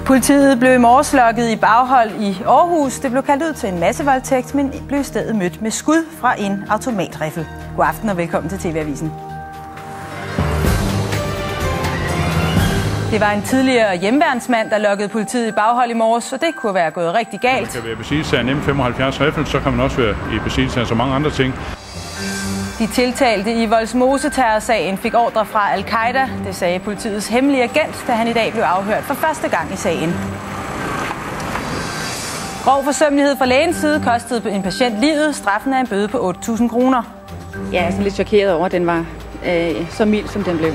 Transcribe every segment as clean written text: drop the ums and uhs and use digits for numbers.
Politiet blev i morges lokket i baghold i Aarhus. Det blev kaldt ud til en massevoldtægt, men blev i stedet mødt med skud fra en automatriffel. God aften og velkommen til TV-avisen. Det var en tidligere hjemmeværnsmand, der lokkede politiet i baghold i morges, og det kunne være gået rigtig galt. Man kan være i besiddelse af en M75 riffel, så kan man også være i besiddelse af så mange andre ting. De tiltalte i Vollsmose-terrorsagen fik ordre fra Al-Qaida. Det sagde politiets hemmelige agent, da han i dag blev afhørt for første gang i sagen. Grov forsømmelighed fra lægens side kostede en patient livet. Straffen er en bøde på 8.000 kroner. Jeg er lidt chokeret over, at den var så mild, som den blev.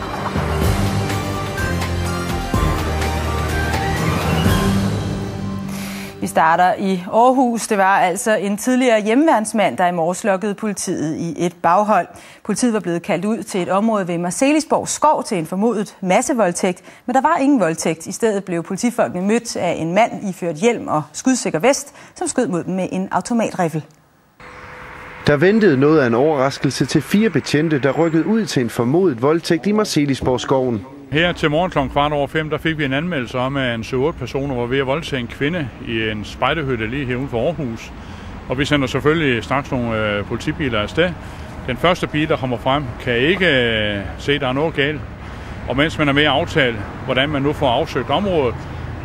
Vi starter i Aarhus. Det var altså en tidligere hjemmeværnsmand, der i morges lokkede politiet i et baghold. Politiet var blevet kaldt ud til et område ved Marselisborg Skov til en formodet massevoldtægt, men der var ingen voldtægt. I stedet blev politifolkene mødt af en mand iført hjelm og skudsikker vest, som skød mod dem med en automatriffel. Der ventede noget af en overraskelse til 4 betjente, der rykkede ud til en formodet voldtægt i Marselisborg Skoven. Her til morgen kl. 5:15, der fik vi en anmeldelse om, at en 7-8 personer var ved at voldtage en kvinde i en spejderhytte lige her uden for Aarhus. Og vi sender selvfølgelig straks nogle politibiler afsted. Den første bil, der kommer frem, kan ikke se, at der er noget galt. Og mens man er med at aftale, hvordan man nu får afsøgt området,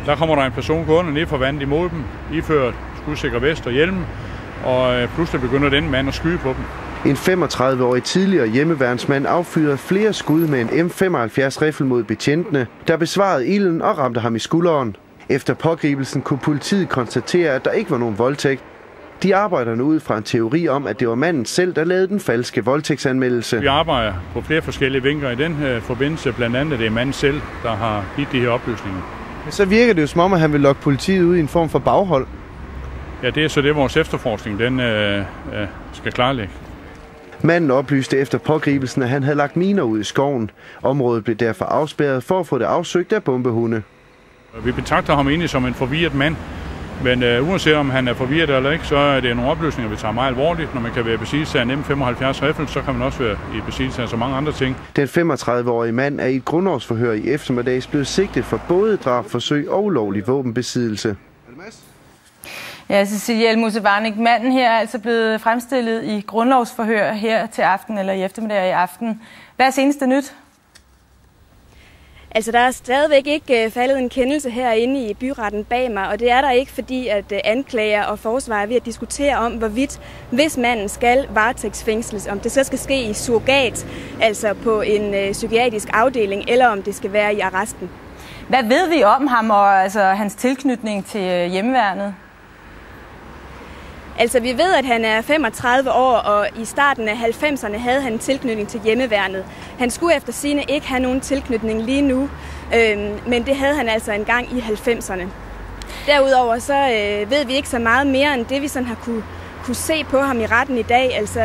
der kommer der en person gående ned fra vandet imod dem, iført skudsikker vest og hjelm, og pludselig begynder den mand at skyde på dem. En 35-årig tidligere hjemmeværnsmand affyrede flere skud med en M75 riffel mod betjentene, der besvarede ilden og ramte ham i skulderen. Efter pågribelsen kunne politiet konstatere, at der ikke var nogen voldtægt. De arbejder nu ud fra en teori om, at det var manden selv, der lavede den falske voldtægtsanmeldelse. Vi arbejder på flere forskellige vinkler i den her forbindelse, blandt andet det er manden selv, der har givet de her oplysninger. Men så virker det jo som om, at han vil lokke politiet ud i en form for baghold. Ja, det er så det, vores efterforskning den skal klarlægge. Manden oplyste efter pågribelsen, at han havde lagt miner ud i skoven. Området blev derfor afspærret for at få det afsøgt af bombehunde. Vi betragter ham egentlig som en forvirret mand, men uanset om han er forvirret eller ikke, så er det nogle oplysninger, vi tager meget alvorligt. Når man kan være i besiddelse af en M75 riffel, så kan man også være i besiddelse af så mange andre ting. Den 35-årige mand er i et grundlovsforhør i eftermiddags blevet sigtet for både drabsforsøg og ulovlig våbenbesiddelse. Ja, Cecilie Elmose Warnig, manden her er altså blevet fremstillet i grundlovsforhør her til aften, eller i eftermiddag i aften. Hvad er seneste nyt? Altså, der er stadigvæk ikke faldet en kendelse herinde i byretten bag mig, og det er der ikke, fordi at anklager og forsvar er ved at diskutere om, hvorvidt, hvis manden skal varetægtsfængsles, om det så skal ske i surrogat, altså på en psykiatrisk afdeling, eller om det skal være i arresten. Hvad ved vi om ham og altså hans tilknytning til hjemmeværnet? Altså, vi ved, at han er 35 år, og i starten af 90'erne havde han tilknytning til hjemmeværnet. Han skulle efter sigende ikke have nogen tilknytning lige nu, men det havde han altså engang i 90'erne. Derudover så ved vi ikke så meget mere end det, vi sådan har kunne se på ham i retten i dag. Altså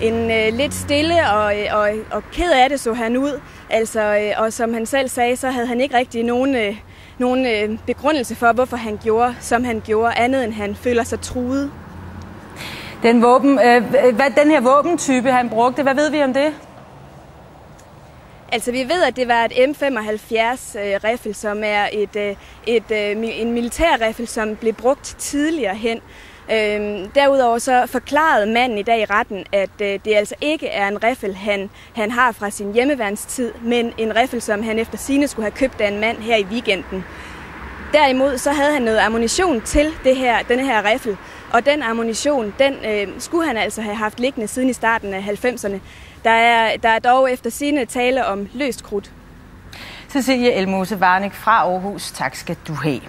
en lidt stille og ked af det så han ud. Altså, og som han selv sagde, så havde han ikke rigtig nogen begrundelse for, hvorfor han gjorde, som han gjorde, andet end han føler sig truet. Den her våbentype, han brugte, hvad ved vi om det? Altså, vi ved, at det var et M75-riffel, som er en militærriffel, som blev brugt tidligere hen. Derudover så forklarede manden i dag i retten, at det altså ikke er en riffel, han har fra sin hjemmeværnstid, men en riffel, som han efter sigende skulle have købt af en mand her i weekenden. Derimod så havde han noget ammunition til denne her riffel, og den ammunition, den skulle han altså have haft liggende siden i starten af 90'erne. Der er dog efter sigende tale om løst krudt. Cecilie Elmose Warnig fra Aarhus. Tak skal du have.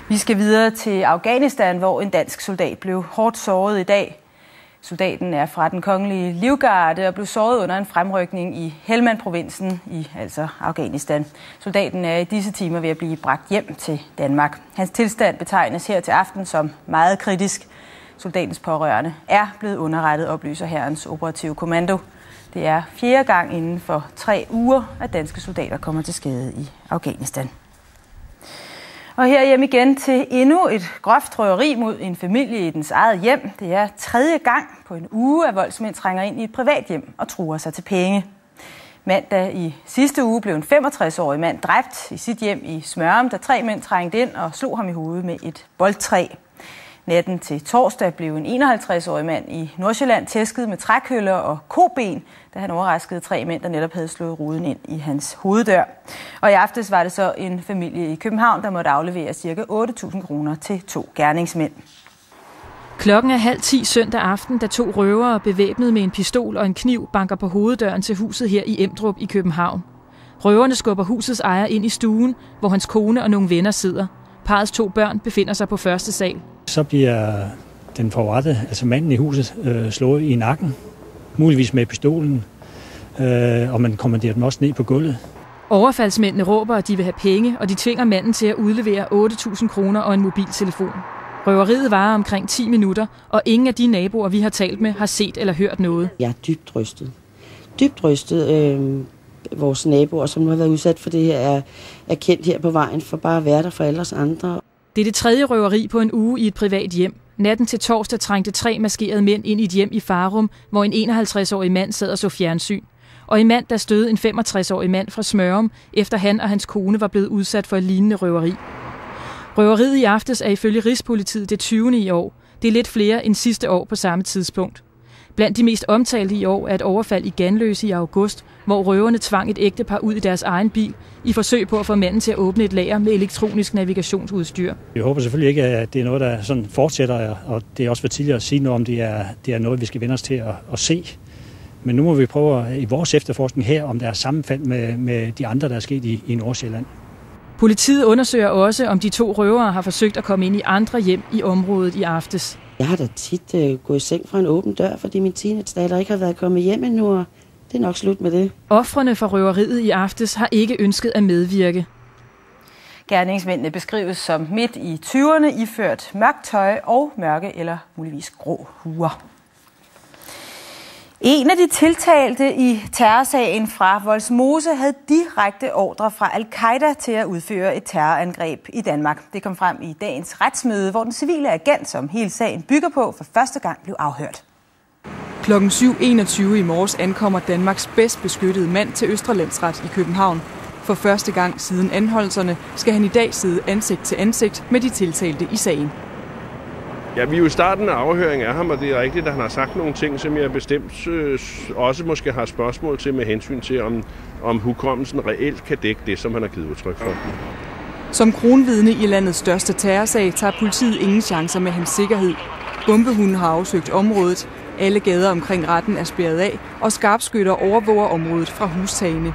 Vi skal videre til Afghanistan, hvor en dansk soldat blev hårdt såret i dag. Soldaten er fra den kongelige livgarde og blev såret under en fremrykning i Helmand-provinsen i altså Afghanistan. Soldaten er i disse timer ved at blive bragt hjem til Danmark. Hans tilstand betegnes her til aften som meget kritisk. Soldatens pårørende er blevet underrettet, oplyser Hærens operative kommando. Det er 4. gang inden for 3 uger, at danske soldater kommer til skade i Afghanistan. Og herhjemme igen til endnu et groft røveri mod en familie i dens eget hjem. Det er 3. gang på en uge, at voldsmænd trænger ind i et privat hjem og truer sig til penge. Mandag i sidste uge blev en 65-årig mand dræbt i sit hjem i Smørum, da 3 mænd trængte ind og slog ham i hovedet med et boldtræ. Natten til torsdag blev en 51-årig mand i Nordsjælland tæsket med trækøller og koben, da han overraskede 3 mænd, der netop havde slået ruden ind i hans hoveddør. Og i aftes var det så en familie i København, der måtte aflevere ca. 8.000 kroner til 2 gerningsmænd. Klokken er 9:30 søndag aften, da 2 røvere bevæbnet med en pistol og en kniv banker på hoveddøren til huset her i Emdrup i København. Røverne skubber husets ejer ind i stuen, hvor hans kone og nogle venner sidder. Parrets 2 børn befinder sig på første sal. Så bliver den forrettede, altså manden i huset, slået i nakken, muligvis med pistolen, og man kommanderer dem også ned på gulvet. Overfaldsmændene råber, at de vil have penge, og de tvinger manden til at udlevere 8.000 kroner og en mobiltelefon. Røveriet varer omkring 10 minutter, og ingen af de naboer, vi har talt med, har set eller hørt noget. Jeg er dybt rystet. Dybt rystet. Vores naboer, som nu har været udsat for det her, er kendt her på vejen for bare at være der for alle os andre. Det er det 3. røveri på en uge i et privat hjem. Natten til torsdag trængte 3 maskerede mænd ind i et hjem i Farum, hvor en 51-årig mand sad og så fjernsyn. Og i mandag stødede en 65-årig mand fra Smørum, efter han og hans kone var blevet udsat for et lignende røveri. Røveriet i aftes er ifølge Rigspolitiet det 20. i år. Det er lidt flere end sidste år på samme tidspunkt. Blandt de mest omtalte i år er et overfald i Ganløse i august, hvor røverne tvang et ægtepar ud i deres egen bil i forsøg på at få manden til at åbne et lager med elektronisk navigationsudstyr. Jeg håber selvfølgelig ikke, at det er noget, der sådan fortsætter, og det er også for tidligt at sige noget om, det er noget, vi skal vende os til at se. Men nu må vi prøve i vores efterforskning her, om der er sammenfald med de andre, der er sket i Nordsjælland. Politiet undersøger også, om de 2 røvere har forsøgt at komme ind i andre hjem i området i aftes. Jeg har da tit gået i seng fra en åben dør, fordi min teenage-datter ikke har været kommet hjem endnu, og det er nok slut med det. Ofrene for røveriet i aftes har ikke ønsket at medvirke. Gerningsmændene beskrives som midt i 20'erne, iført mørkt tøj og mørke eller muligvis grå huer. En af de tiltalte i terrorsagen fra Vollsmose havde direkte ordre fra Al-Qaida til at udføre et terrorangreb i Danmark. Det kom frem i dagens retsmøde, hvor den civile agent, som hele sagen bygger på, for første gang blev afhørt. Klokken 7.21 i morges ankommer Danmarks bedst beskyttede mand til Østre Landsret i København. For første gang siden anholdelserne skal han i dag sidde ansigt til ansigt med de tiltalte i sagen. Ja, vi er jo i starten af afhøringen af ham, og det er rigtigt, at han har sagt nogle ting, som jeg bestemt også måske har spørgsmål til med hensyn til, om hukommelsen reelt kan dække det, som han har givet udtryk for. Som kronvidne i landets største terrorsag tager politiet ingen chancer med hans sikkerhed. Bombehunden har afsøgt området. Alle gader omkring retten er spærret af, og skarpskytter overvåger området fra hustagene.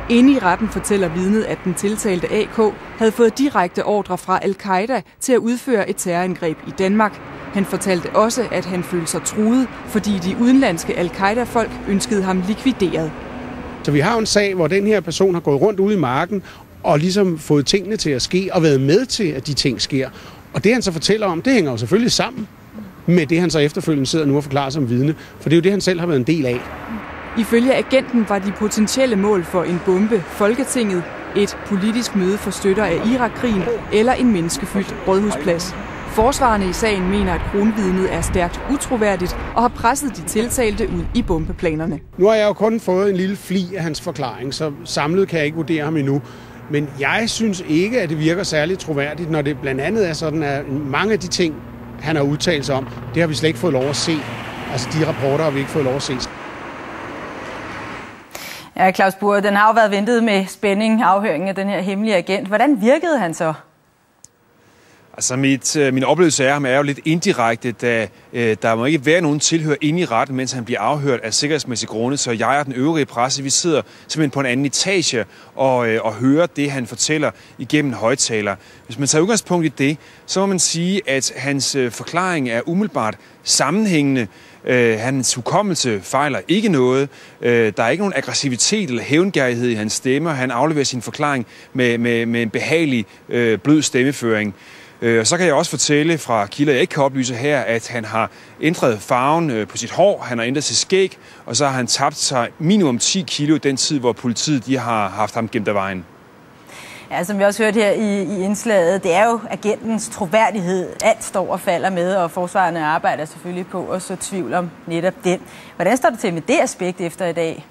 Inde i retten fortæller vidnet, at den tiltalte AK havde fået direkte ordre fra Al-Qaida til at udføre et terrorangreb i Danmark. Han fortalte også, at han følte sig truet, fordi de udenlandske Al-Qaida-folk ønskede ham likvideret. Så vi har en sag, hvor den her person har gået rundt ude i marken og ligesom fået tingene til at ske og været med til, at de ting sker. Og det han så fortæller om, det hænger jo selvfølgelig sammen med det, han så efterfølgende sidder nu og forklarer som vidne. For det er jo det, han selv har været en del af. Ifølge agenten var de potentielle mål for en bombe Folketinget, et politisk møde for støtter af Irak-krigen eller en menneskefyldt rådhusplads. Forsvarerne i sagen mener, at kronvidnet er stærkt utroværdigt og har presset de tiltalte ud i bombeplanerne. Nu har jeg jo kun fået en lille fli af hans forklaring, så samlet kan jeg ikke vurdere ham endnu. Men jeg synes ikke, at det virker særligt troværdigt, når det blandt andet er sådan, at mange af de ting, han har udtalt sig om, det har vi slet ikke fået lov at se. Altså de rapporter har vi ikke fået lov at se. Ja, Claus Burr, den har jo været ventet med spænding, afhøringen af den her hemmelige agent. Hvordan virkede han så? Altså min oplevelse af ham er jo lidt indirekte, da der må ikke være nogen tilhør inde i retten, mens han bliver afhørt af sikkerhedsmæssige grunde. Så jeg og den øvrige presse, vi sidder simpelthen på en anden etage og hører det, han fortæller igennem højtaler. Hvis man tager udgangspunkt i det, så må man sige, at hans forklaring er umiddelbart sammenhængende. Hans hukommelse fejler ikke noget. Der er ikke nogen aggressivitet eller hævngærighed i hans stemme. Han afleverer sin forklaring med en behagelig, blød stemmeføring. Og så kan jeg også fortælle fra kilder, jeg ikke kan oplyse her, at han har ændret farven på sit hår, han har ændret sit skæg, og så har han tabt sig minimum 10 kilo den tid, hvor politiet de har haft ham gemt af vejen. Ja, som vi også hørte her i indslaget, det er jo agentens troværdighed. Alt står og falder med, og forsvarerne arbejder selvfølgelig på at så tvivl om netop den. Hvordan står det til med det aspekt efter i dag?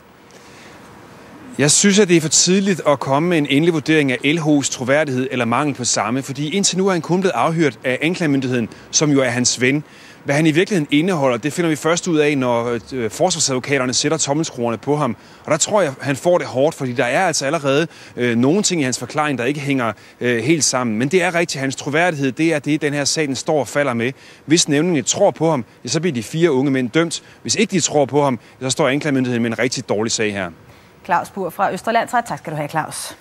Jeg synes, at det er for tidligt at komme med en endelig vurdering af LH's troværdighed eller mangel på samme, fordi indtil nu er han kun blevet afhørt af anklagemyndigheden, som jo er hans ven. Hvad han i virkeligheden indeholder, det finder vi først ud af, når forsvarsadvokaterne sætter tommelskruerne på ham. Og der tror jeg, han får det hårdt, fordi der er altså allerede nogle ting i hans forklaring, der ikke hænger helt sammen. Men det er rigtigt, hans troværdighed, det er det, den her sag den står og falder med. Hvis nævningene tror på ham, så bliver de 4 unge mænd dømt. Hvis ikke de tror på ham, så står anklagemyndigheden med en rigtig dårlig sag her. Claus Bur fra Østre Landsret. Tak skal du have, Claus.